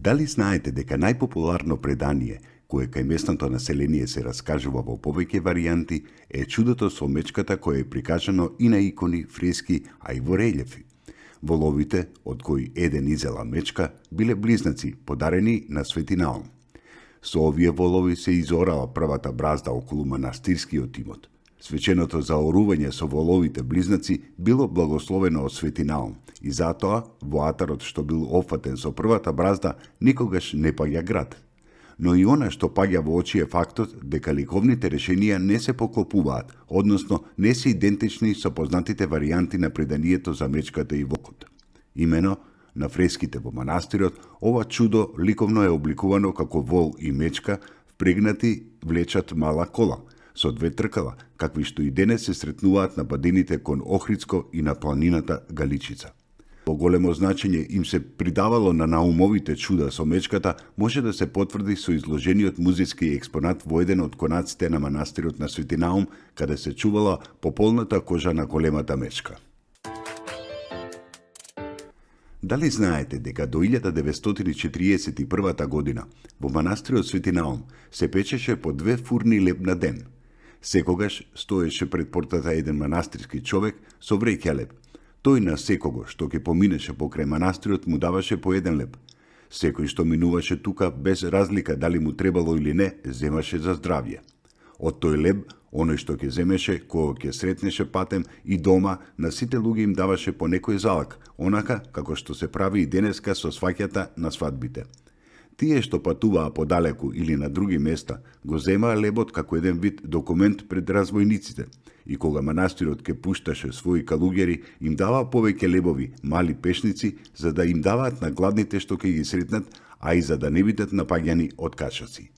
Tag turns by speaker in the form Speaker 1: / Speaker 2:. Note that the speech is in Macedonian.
Speaker 1: Дали знаете дека најпопуларно предание кое кај местното население се раскажува во повеќе варијанти е чудото со мечката кое е прикажано и на икони, фрески, а и во релјефи. Воловите, од кои еден изела мечка, биле близнаци, подарени на Свети Наум. Со овие волови се изорала првата бразда околу манастирскиот имот. Свеченото заорување со воловите близнаци било благословено од Свети Наум и затоа во атарот што бил опфатен со првата бразда никогаш не паѓа град. Но и она што паѓа во очи е фактот дека ликовните решенија не се поклопуваат, односно не се идентични со познатите варијанти на преданието за мечката и волкот. Имено, на фреските во манастирот, ова чудо ликовно е обликувано како вол и мечка впрегнати влечат мала кола, со две тркала, какви што и денес се сретнуваат на падините кон Охридско и на планината Галичица. Поголемо значење им се придавало на наумовите чуда со мечката може да се потврди со изложениот музејски експонат во еден од конаците на манастирот на Свети Наум, каде се чувала пополната кожа на големата мечка. Дали знаете дека до 1941 година во манастирот Свети Наум се печеше по 2 фурни леб на ден? Секогаш стоеше пред портата еден манастирски човек со вреќа леб. Тој на секого што ќе поминеше покрај манастирот му даваше по еден леб. Секој што минуваше тука без разлика дали му требало или не, земаше за здравје. Од тој леб, оној што ќе земеше, кого ќе сретнеше патем и дома, на сите луѓе им даваше по некој залак, онака како што се прави и денеска со сваќата на свадбите. Тие што патуваа подалеку или на други места, го земаа лебот како еден вид документ пред развојниците. И кога манастирот ке пушташе своји калуѓери, им даваа повеќе лебови, мали пешници, за да им даваат на гладните што ќе ги сретнат, а и за да не бидат напаѓани од качаци.